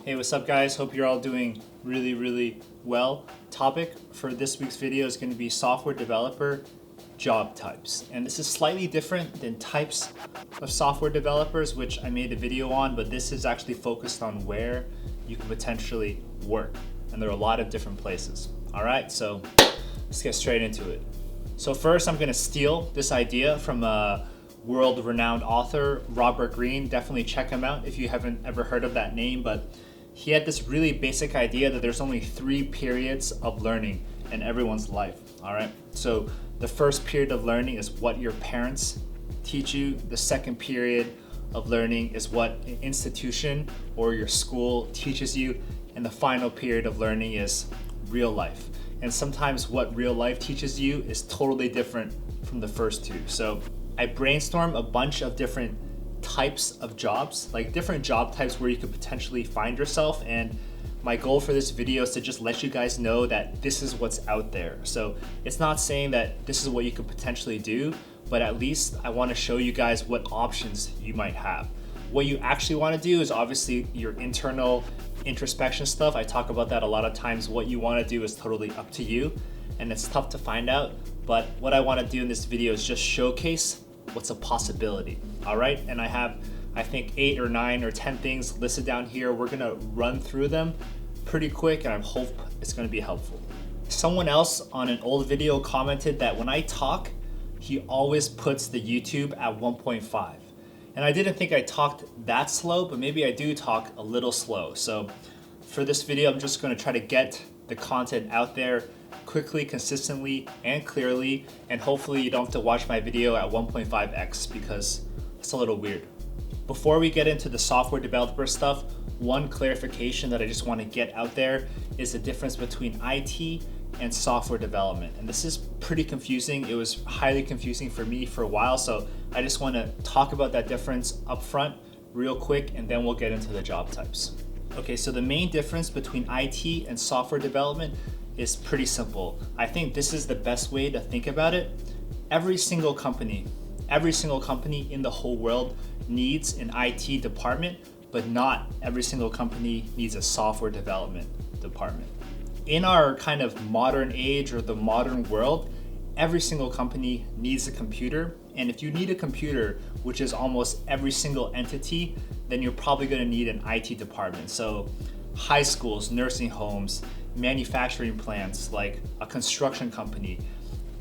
Hey, what's up guys? Hope you're all doing really well. Topic for this week's video is going to be software developer job types. And this is slightly different than types of software developers, which I made a video on, but this is actually focused on where you can potentially work. And there are a lot of different places. All right, so let's get straight into it. So first, I'm going to steal this idea from a world-renowned author, Robert Greene. Definitely check him out if you haven't ever heard of that name, but he had this really basic idea that there's only 3 periods of learning in everyone's life, all right? So the first period of learning is what your parents teach you. The second period of learning is what an institution or your school teaches you. And the final period of learning is real life. And sometimes what real life teaches you is totally different from the first two. So I brainstormed a bunch of different types of jobs, like different job types where you could potentially find yourself. And my goal for this video is to just let you guys know that this is what's out there. So it's not saying that this is what you could potentially do, but at least I want to show you guys what options you might have. What you actually want to do is obviously your internal introspection stuff. I talk about that a lot of times. What you want to do is totally up to you, and it's tough to find out. But what I want to do in this video is just showcase what's a possibility. All right, and I have, I think, 8 or 9 or 10 things listed down here. We're gonna run through them pretty quick, and I hope it's gonna be helpful. Someone else on an old video commented that when I talk, he always puts the YouTube at 1.5. And I didn't think I talked that slow, but maybe I do talk a little slow. So for this video, I'm just gonna try to get the content out there quickly, consistently, and clearly, and hopefully you don't have to watch my video at 1.5x because it's a little weird. Before we get into the software developer stuff, one clarification that I just want to get out there is the difference between IT and software development. And this is pretty confusing. It was highly confusing for me for a while, so I just want to talk about that difference up front real quick, and then we'll get into the job types. Okay, so the main difference between IT and software development is pretty simple. I think this is the best way to think about it. Every single company in the whole world needs an IT department, but not every single company needs a software development department. In our kind of modern age or the modern world, every single company needs a computer. And if you need a computer, which is almost every single entity, then you're probably gonna need an IT department. So high schools, nursing homes, manufacturing plants, like a construction company,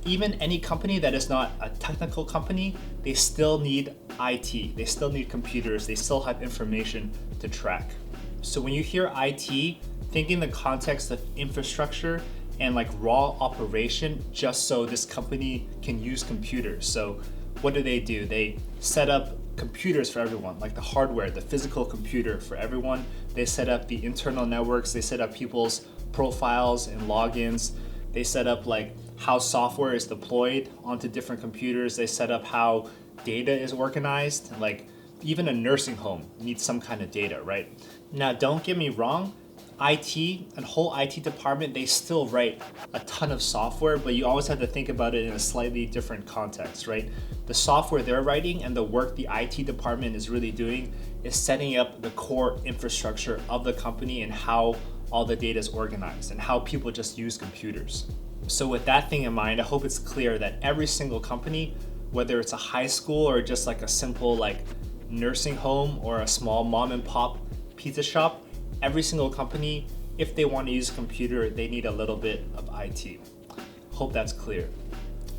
even any company that is not a technical company, they still need IT. They still need computers. They still have information to track. So when you hear IT, think in the context of infrastructure and like raw operation, just so this company can use computers. So what do? They set up computers for everyone, like the hardware, the physical computer for everyone. They set up the internal networks. They set up people's profiles and logins. They set up like how software is deployed onto different computers. They set up how data is organized. Like even a nursing home needs some kind of data, right? Now, don't get me wrong, IT and whole IT department, they still write a ton of software, but you always have to think about it in a slightly different context, right? The software they're writing and the work the IT department is really doing is setting up the core infrastructure of the company and how all the data is organized and how people just use computers. So with that thing in mind, I hope it's clear that every single company, whether it's a high school or just like a simple like nursing home or a small mom and pop pizza shop, every single company, if they want to use a computer, they need a little bit of IT. Hope that's clear.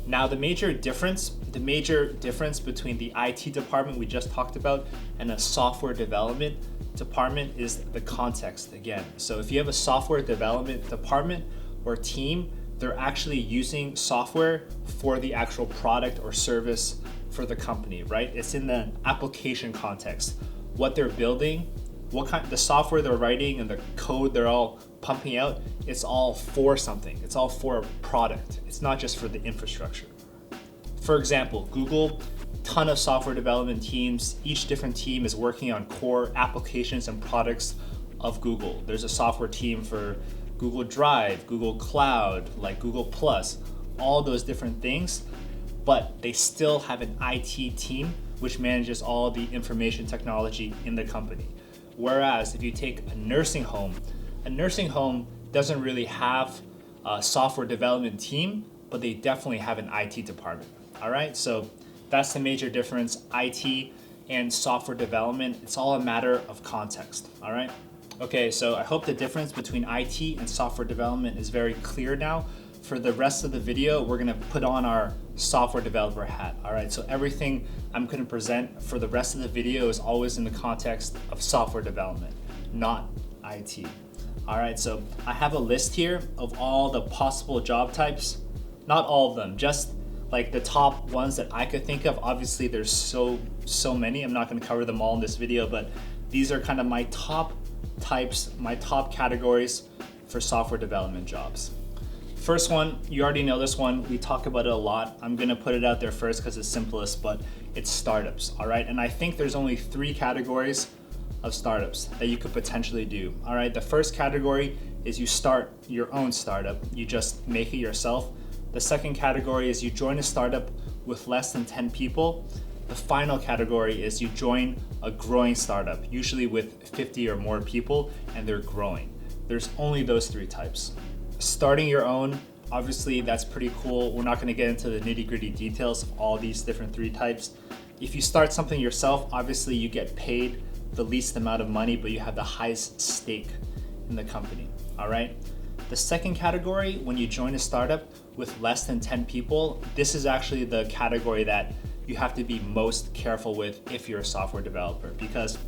Now the major difference between the IT department we just talked about and a software development department is the context again. So if you have a software development department or team, they're actually using software for the actual product or service for the company, right? It's in the application context. What they're building, the software they're writing and the code they're all pumping out, it's all for something. It's all for a product. It's not just for the infrastructure. For example, Google, ton of software development teams. Each different team is working on core applications and products of Google. There's a software team for Google Drive, Google Cloud, like Google Plus, all those different things, but they still have an IT team which manages all the information technology in the company. Whereas if you take a nursing home doesn't really have a software development team, but they definitely have an IT department. All right, so that's the major difference. IT and software development, it's all a matter of context. All right. Okay, so I hope the difference between IT and software development is very clear now. For the rest of the video, we're gonna put on our software developer hat. All right, so everything I'm gonna present for the rest of the video is always in the context of software development, not IT. All right, so I have a list here of all the possible job types. Not all of them, just like the top ones that I could think of. Obviously, there's so many. I'm not gonna cover them all in this video, but these are kind of my top types, my top categories for software development jobs. First one, you already know this one. We talk about it a lot. I'm gonna put it out there first because it's simplest, but it's startups, all right? And I think there's only 3 categories of startups that you could potentially do, all right? The first category is you start your own startup. You just make it yourself. The second category is you join a startup with less than 10 people. The final category is you join a growing startup, usually with 50 or more people, and they're growing. There's only those 3 types. Starting your own, obviously that's pretty cool. We're not gonna get into the nitty-gritty details of all these different 3 types. If you start something yourself, obviously you get paid the least amount of money, but you have the highest stake in the company, all right? The second category, when you join a startup with less than 10 people, this is actually the category that you have to be most careful with if you're a software developer, because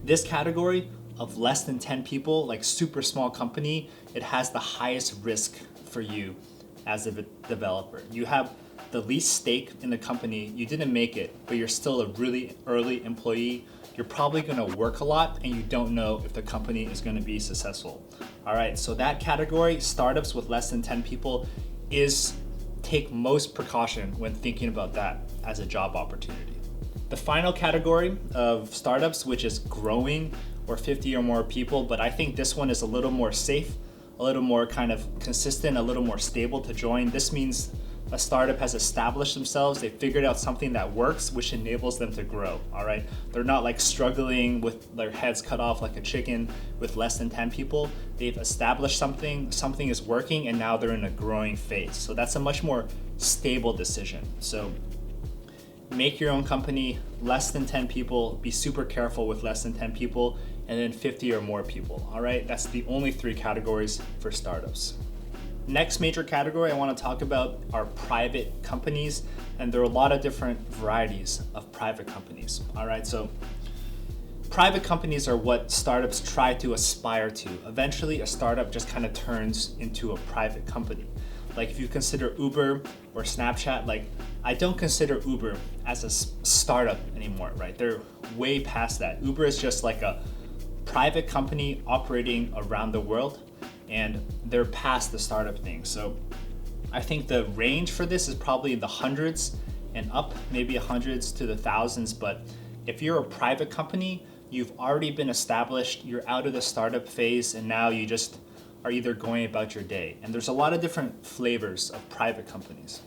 this category of less than 10 people, like super small company, it has the highest risk for you as a developer. You have the least stake in the company. You didn't make it, but you're still a really early employee. You're probably gonna work a lot and you don't know if the company is gonna be successful. All right, so that category, startups with less than 10 people, take most precaution when thinking about that as a job opportunity. The final category of startups, which is growing or 50 or more people, but I think this one is a little more safe, a little more kind of consistent, a little more stable to join. This means a startup has established themselves, they figured out something that works, which enables them to grow, all right? They're not like struggling with their heads cut off like a chicken with less than 10 people. They've established something is working, and now they're in a growing phase. So that's a much more stable decision. So make your own company, less than 10 people, be super careful with less than 10 people, and then 50 or more people, all right? That's the only 3 categories for startups. Next major category I want to talk about are private companies, and there are a lot of different varieties of private companies, all right? So private companies are what startups try to aspire to. Eventually, a startup just kind of turns into a private company. Like if you consider Uber or Snapchat, like I don't consider Uber as a startup anymore, right? They're way past that. Uber is just like a private company operating around the world, and they're past the startup thing. So I think the range for this is probably in the hundreds and up, maybe hundreds to the thousands. But if you're a private company, you've already been established, you're out of the startup phase, and now you just are either going about your day. And there's a lot of different flavors of private companies.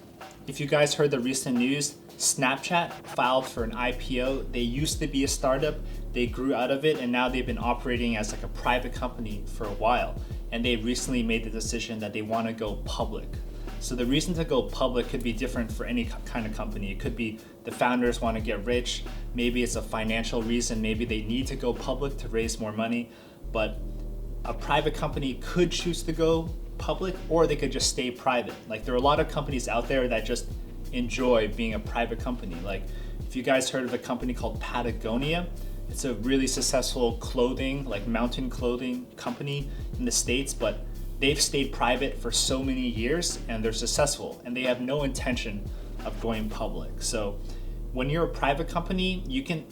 If you guys heard the recent news, Snapchat filed for an IPO. They used to be a startup, they grew out of it, and now they've been operating as like a private company for a while. And they recently made the decision that they want to go public. So the reason to go public could be different for any kind of company. It could be the founders want to get rich, maybe it's a financial reason, maybe they need to go public to raise more money, but a private company could choose to go public, or they could just stay private. Like there are a lot of companies out there that just enjoy being a private company. Like if you guys heard of a company called Patagonia, it's a really successful clothing, like mountain clothing company in the States, but they've stayed private for so many years and they're successful and they have no intention of going public. So when you're a private company, you can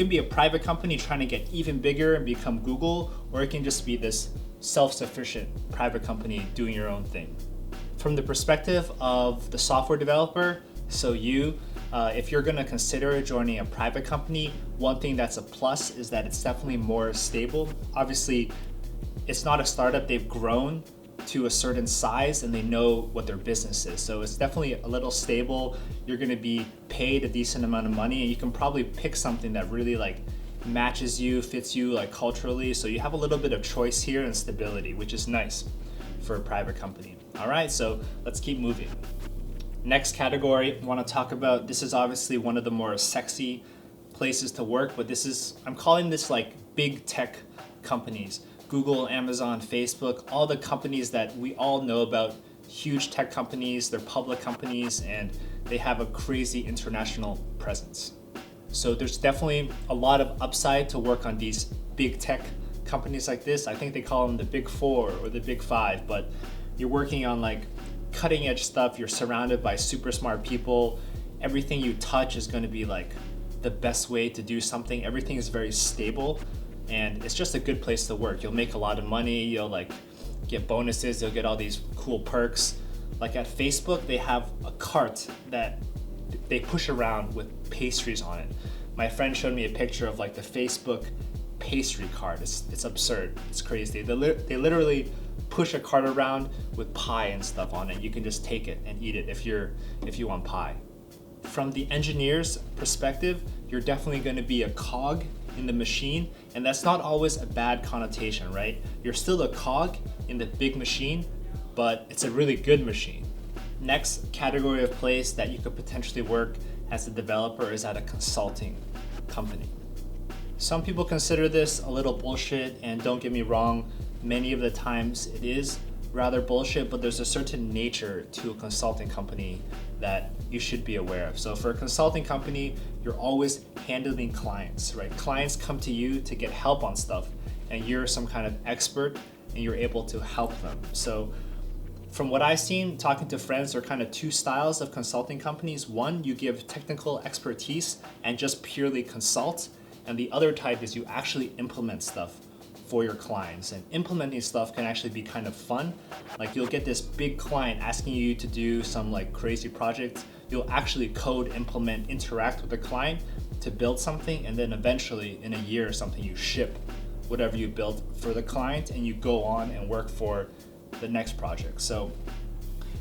be a private company trying to get even bigger and become Google, or it can just be this self-sufficient private company doing your own thing. From the perspective of the software developer, so if you're gonna consider joining a private company, one thing that's a plus is that it's definitely more stable. Obviously, it's not a startup, they've grown to a certain size and they know what their business is. So it's definitely a little stable. You're gonna be paid a decent amount of money, and you can probably pick something that really like matches you, fits you like culturally. So you have a little bit of choice here and stability, which is nice for a private company. All right, so let's keep moving. Next category I want to talk about, this is obviously one of the more sexy places to work, but I'm calling this like big tech companies. Google, Amazon, Facebook, all the companies that we all know about, huge tech companies, they're public companies, and they have a crazy international presence. So there's definitely a lot of upside to work on these big tech companies like this. I think they call them the big four or the big five, but you're working on like cutting edge stuff. You're surrounded by super smart people. Everything you touch is going to be like the best way to do something. Everything is very stable, and it's just a good place to work. You'll make a lot of money. You'll like get bonuses. You'll get all these cool perks. Like at Facebook, they have a cart that they push around with pastries on it. My friend showed me a picture of like the Facebook pastry cart. It's absurd. It's crazy. They literally push a cart around with pie and stuff on it. You can just take it and eat it if you want pie. From the engineer's perspective, you're definitely going to be a cog in the machine, and that's not always a bad connotation, right? You're still a cog in the big machine, but it's a really good machine. Next category of place that you could potentially work as a developer is at a consulting company. Some people consider this a little bullshit, and don't get me wrong, many of the times it is rather bullshit, but there's a certain nature to a consulting company that you should be aware of. So for a consulting company, you're always handling clients, right? Clients come to you to get help on stuff, and you're some kind of expert and you're able to help them. So from what I've seen, talking to friends, there are kind of two styles of consulting companies. One, you give technical expertise and just purely consult. And the other type is you actually implement stuff for your clients. And implementing stuff can actually be kind of fun. Like you'll get this big client asking you to do some like crazy project. You'll actually code, implement, interact with the client to build something. And then eventually in a year or something, you ship whatever you built for the client and you go on and work for the next project. So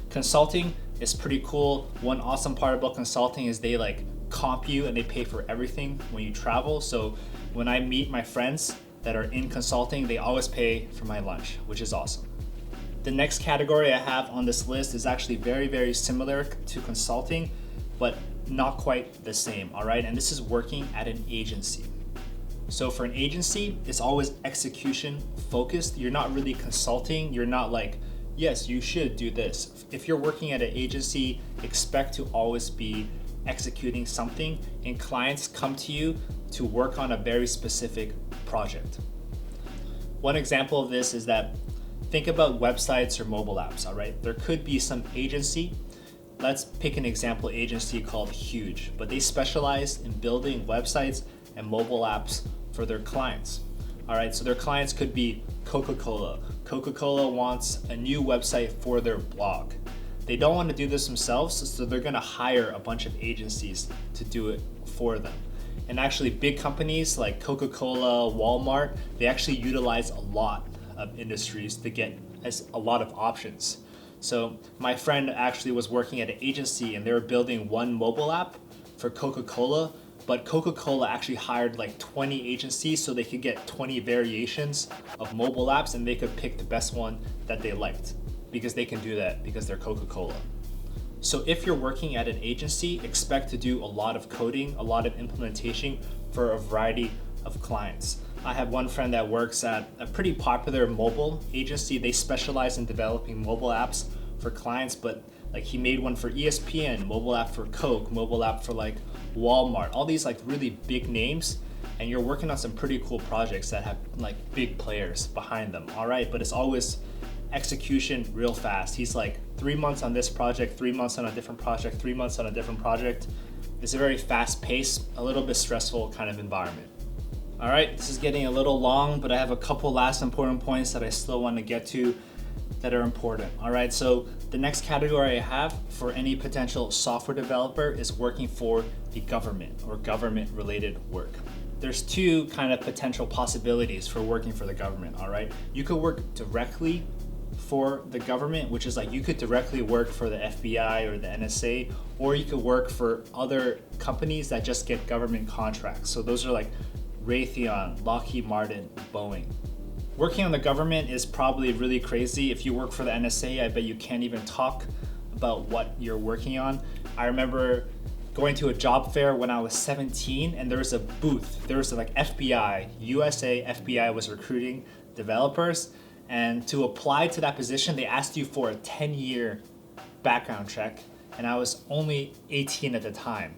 consulting is pretty cool. One awesome part about consulting is they like comp you and they pay for everything when you travel. So when I meet my friends that are in consulting, they always pay for my lunch, which is awesome. The next category I have on this list is actually very, very similar to consulting, but not quite the same, all right? And this is working at an agency. So for an agency, it's always execution focused. You're not really consulting. You're not like, yes, you should do this. If you're working at an agency, expect to always be executing something, and clients come to you to work on a very specific project. One example of this is that think about websites or mobile apps, all right? There could be some agency. Let's pick an example agency called Huge, but they specialize in building websites and mobile apps for their clients. All right, so their clients could be Coca-Cola. Coca-Cola wants a new website for their blog. They don't want to do this themselves, so they're going to hire a bunch of agencies to do it for them. And actually big companies like Coca-Cola, Walmart, they actually utilize a lot of industries to get a lot of options. So my friend actually was working at an agency and they were building one mobile app for Coca-Cola, but Coca-Cola actually hired like 20 agencies so they could get 20 variations of mobile apps and they could pick the best one that they liked, because they can do that because they're Coca-Cola. So if you're working at an agency, expect to do a lot of coding, a lot of implementation for a variety of clients. I have one friend that works at a pretty popular mobile agency. They specialize in developing mobile apps for clients, but like he made one for ESPN, mobile app for Coke, mobile app for like Walmart, all these like really big names, and you're working on some pretty cool projects that have like big players behind them, all right? But it's always execution real fast. He's like 3 months on this project, 3 months on a different project, 3 months on a different project. It's a very fast paced, a little bit stressful kind of environment. All right, this is getting a little long, but I have a couple last important points that I still want to get to that are important. All right, so the next category I have for any potential software developer is working for the government or government related work. There's two kind of potential possibilities for working for the government, all right? You could work directly for the government, which is like you could directly work for the FBI or the NSA, or you could work for other companies that just get government contracts. So those are like Raytheon, Lockheed Martin, Boeing. Working on the government is probably really crazy. If you work for the NSA, I bet you can't even talk about what you're working on. I remember going to a job fair when I was 17, and there was a booth. There was like FBI, USA FBI was recruiting developers, and to apply to that position, they asked you for a 10-year background check, and I was only 18 at the time.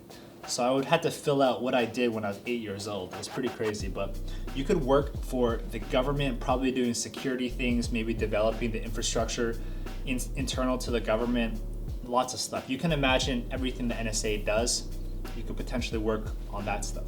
So I would have to fill out what I did when I was 8 years old. It was pretty crazy, but you could work for the government, probably doing security things, maybe developing the infrastructure internal to the government, lots of stuff. You can imagine everything the NSA does. You could potentially work on that stuff.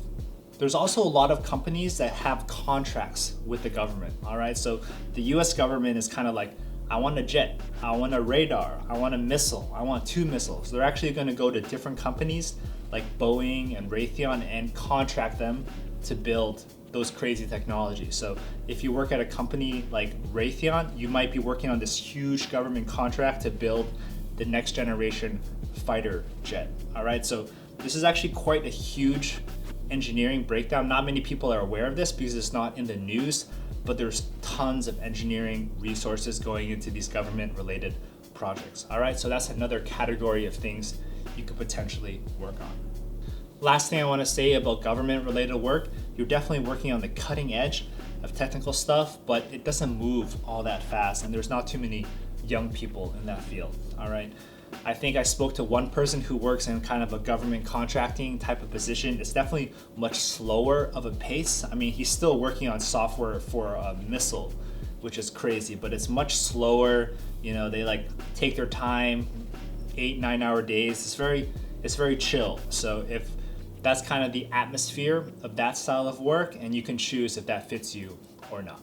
There's also a lot of companies that have contracts with the government, all right? So the US government is kind of like, I want a jet, I want a radar, I want a missile, I want 2 missiles. They're actually gonna go to different companies like Boeing and Raytheon and contract them to build those crazy technologies. So if you work at a company like Raytheon, you might be working on this huge government contract to build the next generation fighter jet, all right? So this is actually quite a huge engineering breakdown. Not many people are aware of this because it's not in the news, but there's tons of engineering resources going into these government related projects, all right? So that's another category of things you could potentially work on. Last thing I want to say about government related work, you're definitely working on the cutting edge of technical stuff, but it doesn't move all that fast, and there's not too many young people in that field, all right? I think I spoke to one person who works in kind of a government contracting type of position. It's definitely much slower of a pace. I mean, he's still working on software for a missile, which is crazy, but it's much slower. You know, they like take their time, 8-9 hour days. It's very chill. So if that's kind of the atmosphere of that style of work, and you can choose if that fits you or not.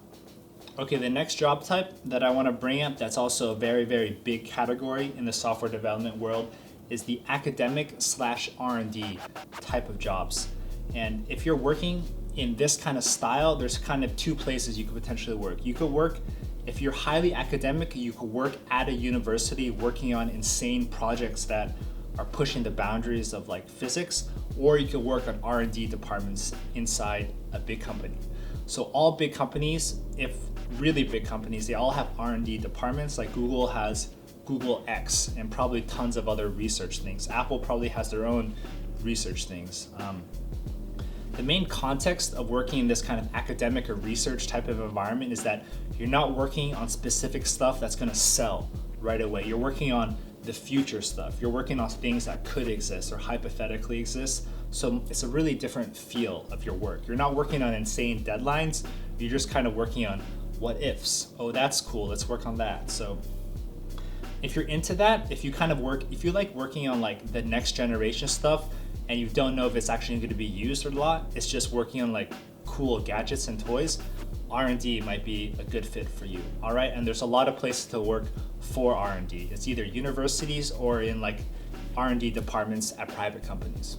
Okay, the next job type that I want to bring up that's also a very, very big category in the software development world is the academic / R&D type of jobs. And if you're working in this kind of style, there's kind of 2 places you could potentially work. You could work, if you're highly academic, you could work at a university working on insane projects that are pushing the boundaries of like physics, or you could work on R&D departments inside a big company. So all big companies, if really big companies, they all have R&D departments. Like Google has Google X and probably tons of other research things. Apple probably has their own research things. The main context of working in this kind of academic or research type of environment is that you're not working on specific stuff that's going to sell right away. You're working on the future stuff. You're working on things that could exist or hypothetically exist. So it's a really different feel of your work. You're not working on insane deadlines. You're just kind of working on what ifs. Oh, that's cool. Let's work on that. So if you're into that, if you like working on like the next generation stuff and you don't know if it's actually going to be used or not, it's just working on like cool gadgets and toys, R&D might be a good fit for you. All right. And there's a lot of places to work for R&D. It's either universities or in like R&D departments at private companies.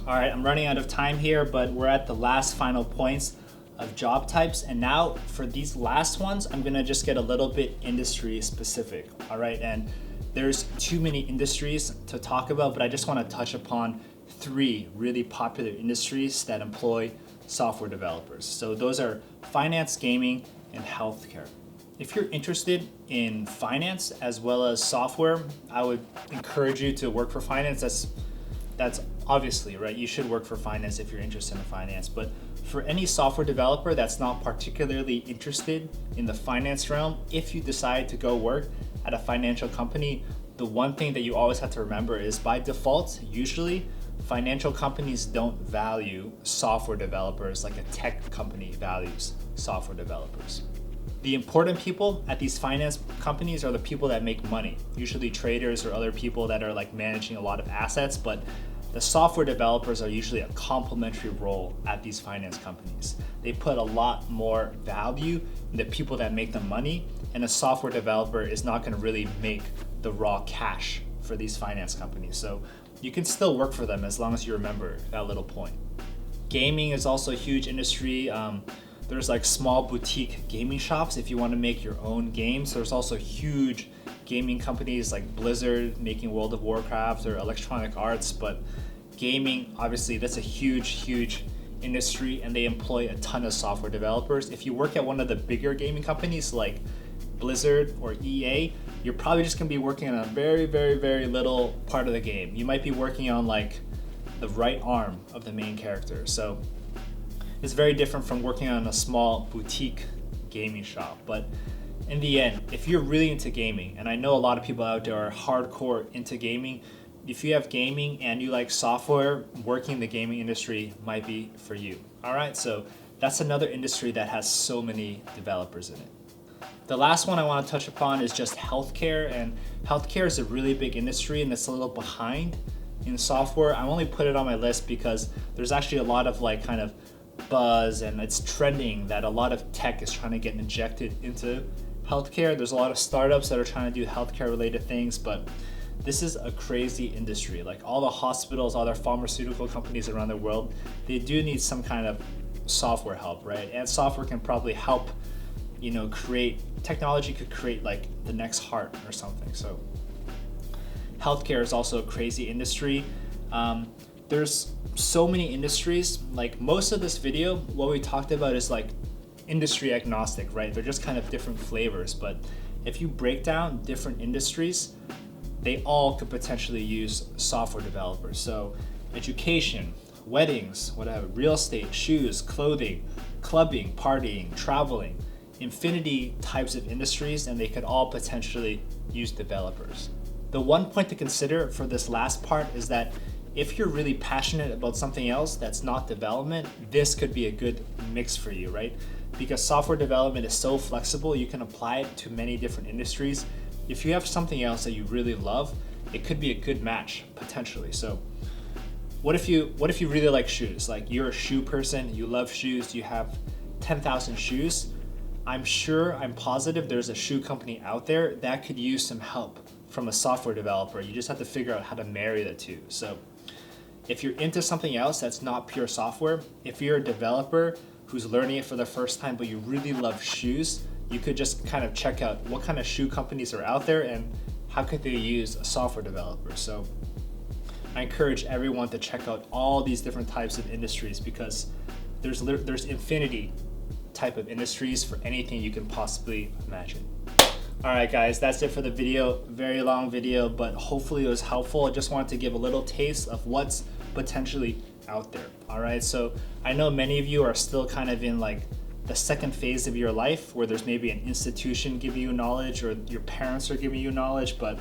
All right, I'm running out of time here, but we're at the last final points of job types. And now for these last ones, I'm gonna just get a little bit industry specific, all right? And there's too many industries to talk about, but I just wanna touch upon 3 really popular industries that employ software developers. So those are finance, gaming, and healthcare. If you're interested in finance as well as software, I would encourage you to work for finance. That's obviously, right? You should work for finance if you're interested in finance. But for any software developer that's not particularly interested in the finance realm, if you decide to go work at a financial company, the one thing that you always have to remember is by default, usually financial companies don't value software developers like a tech company values software developers. The important people at these finance companies are the people that make money, usually traders or other people that are like managing a lot of assets, but the software developers are usually a complementary role at these finance companies. They put a lot more value in the people that make the money, and a software developer is not going to really make the raw cash for these finance companies. So you can still work for them as long as you remember that little point. Gaming is also a huge industry. There's like small boutique gaming shops if you want to make your own games. There's also huge gaming companies like Blizzard making World of Warcraft or Electronic Arts, but gaming, obviously, that's a huge industry and they employ a ton of software developers. If you work at one of the bigger gaming companies like Blizzard or EA, you're probably just gonna be working on a very, very, very little part of the game. You might be working on like the right arm of the main character. So it's very different from working on a small boutique gaming shop. But in the end, if you're really into gaming, and I know a lot of people out there are hardcore into gaming, if you have gaming and you like software, working in the gaming industry might be for you. All right, so that's another industry that has so many developers in it. The last one I want to touch upon is just healthcare, and healthcare is a really big industry and it's a little behind in software. I only put it on my list because there's actually a lot of like kind of buzz and it's trending that a lot of tech is trying to get injected into healthcare. There's a lot of startups that are trying to do healthcare related things, but this is a crazy industry. Like all the hospitals, all the pharmaceutical companies around the world, they do need some kind of software help, right? And software can probably help, create, technology could create like the next heart or something. So healthcare is also a crazy industry. There's so many industries. Like most of this video, what we talked about is like industry agnostic, right? They're just kind of different flavors. But if you break down different industries, they all could potentially use software developers. So education, weddings, whatever, real estate, shoes, clothing, clubbing, partying, traveling, infinity types of industries, and they could all potentially use developers. The one point to consider for this last part is that if you're really passionate about something else that's not development, this could be a good mix for you, right? Because software development is so flexible, you can apply it to many different industries. If you have something else that you really love, it could be a good match potentially. So what if you really like shoes? Like you're a shoe person, you love shoes, you have 10,000 shoes. I'm positive there's a shoe company out there that could use some help from a software developer. You just have to figure out how to marry the two. So if you're into something else that's not pure software, if you're a developer who's learning it for the first time but you really love shoes, you could just kind of check out what kind of shoe companies are out there and how could they use a software developer. So I encourage everyone to check out all these different types of industries because there's infinity type of industries for anything you can possibly imagine. All right, guys, that's it for the video. Very long video, but hopefully it was helpful. I just wanted to give a little taste of what's potentially out there. All right, so I know many of you are still kind of in like the second phase of your life where there's maybe an institution giving you knowledge or your parents are giving you knowledge, but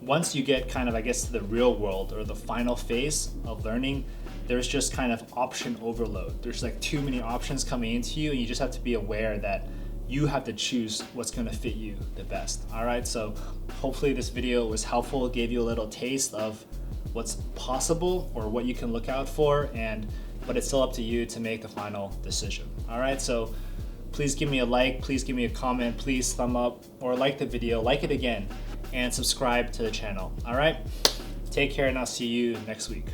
once you get kind of, I guess, to the real world or the final phase of learning, there's just kind of option overload. There's like too many options coming into you and you just have to be aware that you have to choose what's gonna fit you the best. All right, so hopefully this video was helpful. It gave you a little taste of what's possible or what you can look out for, but it's still up to you to make the final decision. All right, so please give me a like, please give me a comment, please thumb up or like the video, like it again, and subscribe to the channel. All right, take care and I'll see you next week.